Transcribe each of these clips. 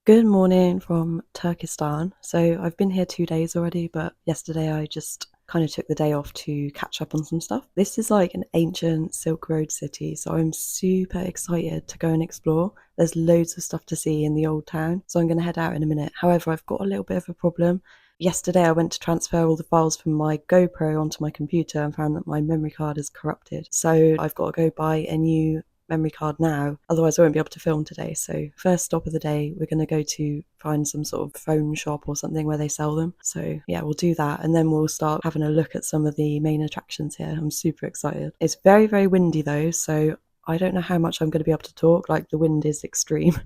Good morning from Turkistan. So I've been here 2 days already, but yesterday I just kind of took the day off to catch up on some stuff. This is like an ancient Silk Road city, so I'm super excited to go and explore. There's loads of stuff to see in the old town, so I'm going to head out in a minute. However, I've got a little bit of a problem. Yesterday I went to transfer all the files from my GoPro onto my computer and found that my memory card is corrupted. So I've got to go buy a new memory card now, otherwise I won't be able to film today. So first stop of the day, we're going to go to find some sort of phone shop or something where they sell them. So yeah, we'll do that and then we'll start having a look at some of the main attractions here. I'm super excited. It's very, very windy though, so I don't know how much I'm going to be able to talk. Like, the wind is extreme.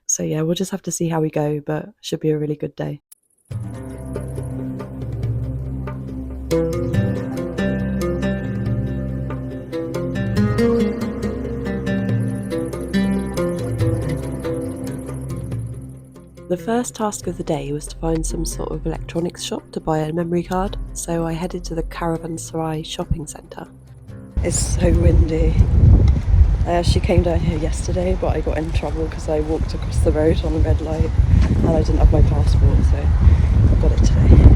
So yeah, we'll just have to see how we go, but should be a really good day. The first task of the day was to find some sort of electronics shop to buy a memory card, so I headed to the Caravanserai shopping centre. It's so windy. I actually came down here yesterday, but I got in trouble because I walked across the road on a red light and I didn't have my passport, so I got it today.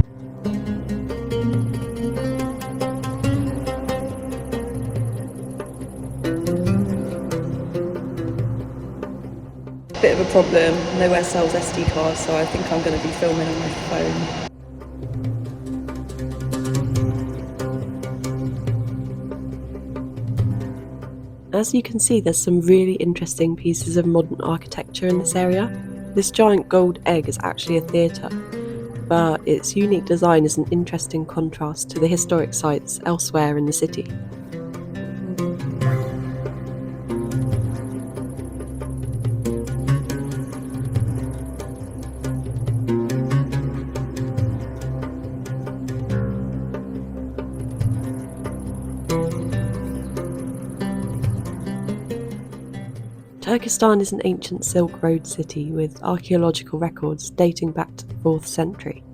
Bit of a problem, nowhere sells SD cards, so I think I'm going to be filming on my phone. As you can see, there's some really interesting pieces of modern architecture in this area. This giant gold egg is actually a theatre, but its unique design is an interesting contrast to the historic sites elsewhere in the city. Turkistan is an ancient Silk Road city with archaeological records dating back to the 4th century.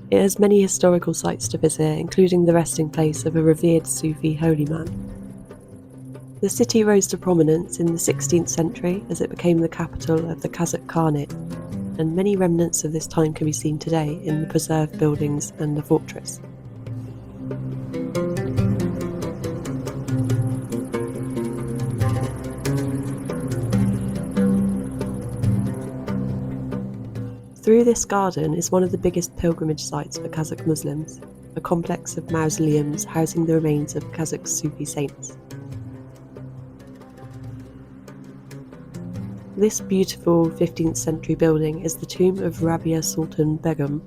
It has many historical sites to visit, including the resting place of a revered Sufi holy man. The city rose to prominence in the 16th century as it became the capital of the Kazakh Khanate, and many remnants of this time can be seen today in the preserved buildings and the fortress. Through this garden is one of the biggest pilgrimage sites for Kazakh Muslims, a complex of mausoleums housing the remains of Kazakh Sufi saints. This beautiful 15th century building is the tomb of Rabia Sultan Begum,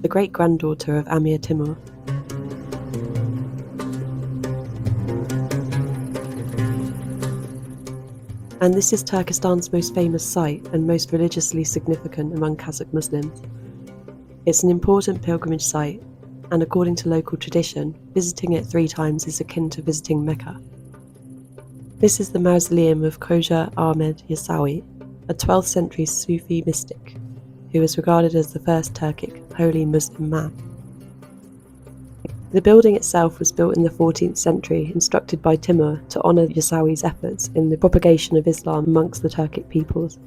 the great-granddaughter of Amir Timur. And this is Turkistan's most famous site and most religiously significant among Kazakh Muslims. It's an important pilgrimage site, and according to local tradition, visiting it 3 times is akin to visiting Mecca. This is the mausoleum of Khoja Ahmed Yasawi, a 12th century Sufi mystic, who is regarded as the first Turkic holy Muslim man. The building itself was built in the 14th century, instructed by Timur to honour Yasawi's efforts in the propagation of Islam amongst the Turkic peoples.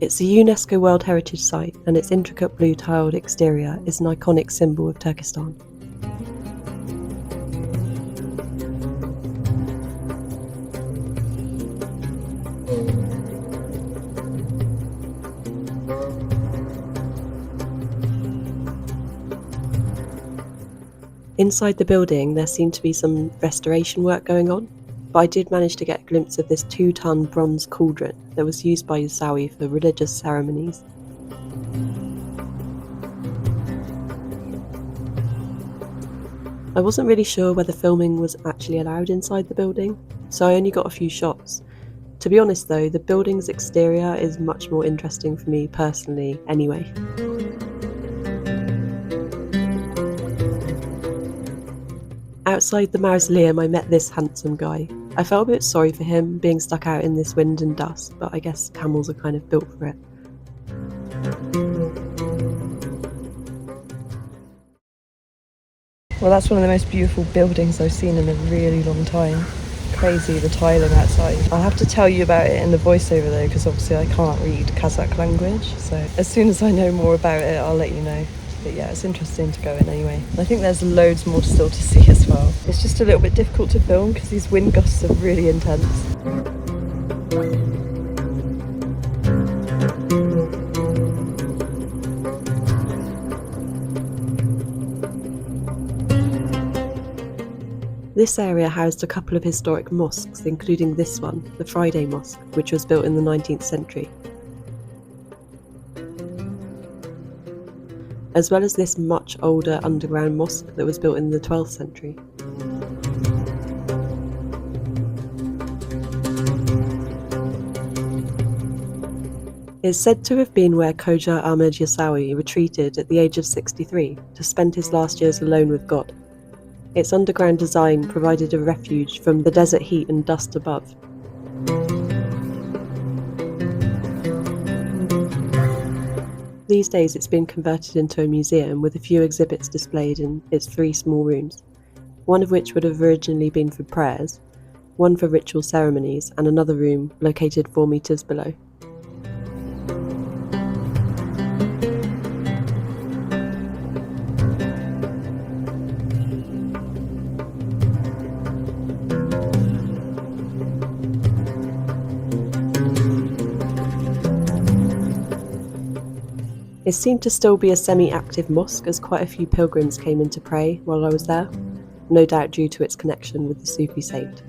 It's a UNESCO World Heritage Site, and its intricate blue tiled exterior is an iconic symbol of Turkestan. Inside the building there seemed to be some restoration work going on, but I did manage to get a glimpse of this 2-ton bronze cauldron that was used by Yasawi for religious ceremonies. I wasn't really sure whether filming was actually allowed inside the building, so I only got a few shots. To be honest though, the building's exterior is much more interesting for me personally anyway. Outside the mausoleum I met this handsome guy. I felt a bit sorry for him being stuck out in this wind and dust, but I guess camels are kind of built for it. Well, that's one of the most beautiful buildings I've seen in a really long time. crazy, the tiling outside. I'll have to tell you about it in the voiceover though, because obviously I can't read Kazakh language. So as soon as I know more about it, I'll let you know. But yeah, it's interesting to go in anyway. I think there's loads more still to see as well. It's just a little bit difficult to film because these wind gusts are really intense. This area housed a couple of historic mosques, including this one, the Friday Mosque, which was built in the 19th century. As well as this much older underground mosque that was built in the 12th century. It's said to have been where Khoja Ahmed Yasawi retreated at the age of 63 to spend his last years alone with God. Its underground design provided a refuge from the desert heat and dust above. These days it's been converted into a museum with a few exhibits displayed in its 3 small rooms, one of which would have originally been for prayers, one for ritual ceremonies, and another room located 4 meters below. It seemed to still be a semi-active mosque as quite a few pilgrims came in to pray while I was there, no doubt due to its connection with the Sufi saint.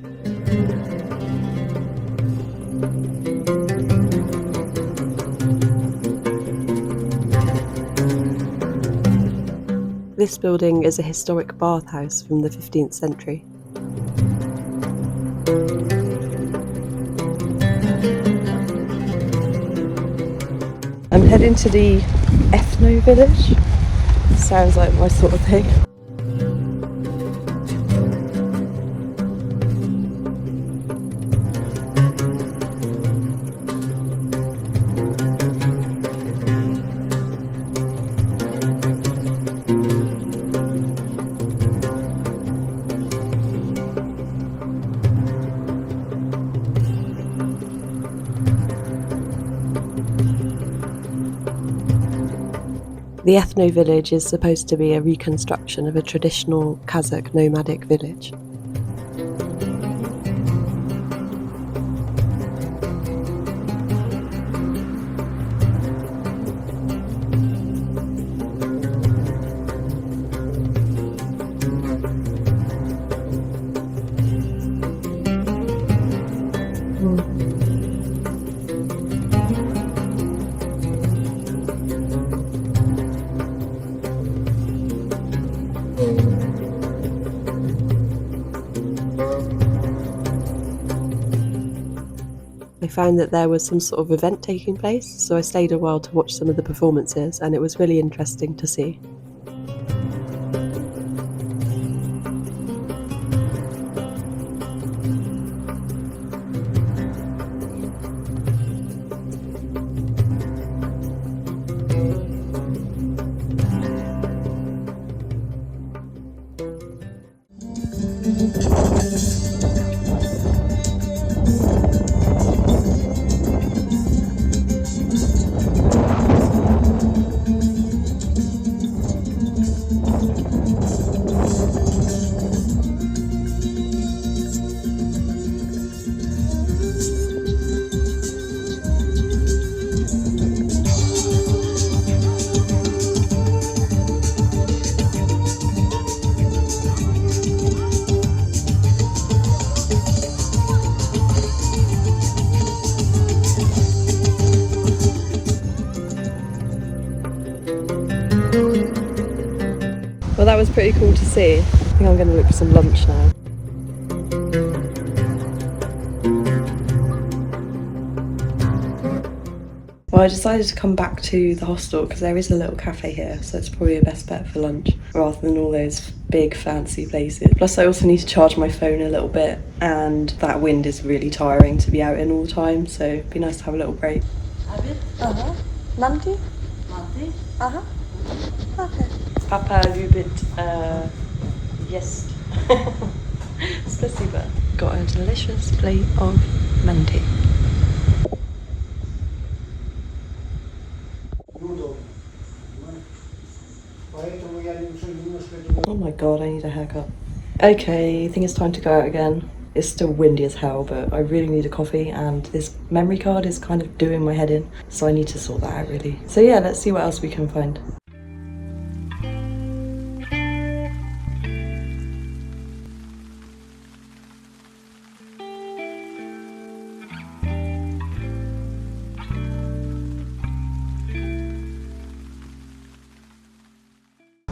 This building is a historic bathhouse from the 15th century. I'm heading to the ethno village. Sounds like my sort of thing. The ethno village is supposed to be a reconstruction of a traditional Kazakh nomadic village. I found that there was some sort of event taking place, so I stayed a while to watch some of the performances, and it was really interesting to see. Well, that was pretty cool to see. I think I'm going to look for some lunch now. Well, I decided to come back to the hostel because there is a little cafe here, so it's probably a best bet for lunch rather than all those big fancy places. Plus I also need to charge my phone a little bit, and that wind is really tiring to be out in all the time, so it'd be nice to have a little break. Nanti? Nanti? Okay. Papa любит есть. Спасибо. got a delicious plate of mandi. Oh my god, I need a haircut. Okay, I think it's time to go out again. It's still windy as hell, but I really need a coffee, and this memory card is kind of doing my head in, so I need to sort that out really. So yeah, let's see what else we can find.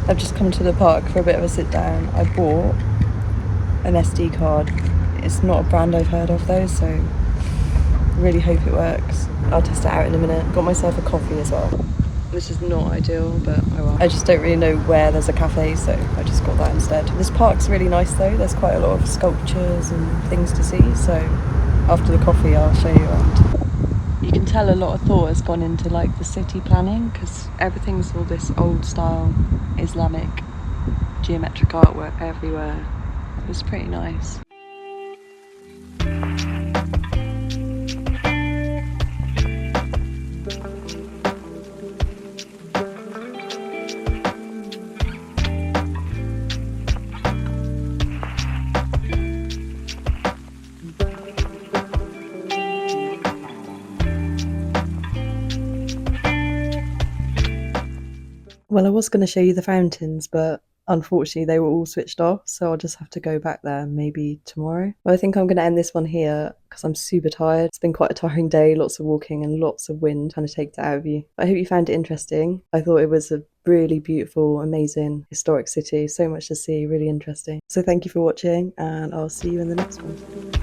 I've just come to the park for a bit of a sit down. I bought an SD card. It's not a brand I've heard of though, so really hope it works. I'll test it out in a minute. Got myself a coffee as well. This is not ideal, but oh well. I just don't really know where there's a cafe, so I just got that instead. This park's really nice though. There's quite a lot of sculptures and things to see, so after the coffee I'll show you around. You can tell a lot of thought has gone into like the city planning, because everything's all this old style Islamic geometric artwork everywhere. It's pretty nice. Well, I was going to show you the fountains, but unfortunately they were all switched off, so I'll just have to go back there maybe tomorrow. Well, I think I'm going to end this one here because I'm super tired. It's been quite a tiring day, lots of walking and lots of wind kind of takes it out of you. I hope you found it interesting. I thought it was a really beautiful, amazing, historic city. So much to see, really interesting. So thank you for watching, and I'll see you in the next one.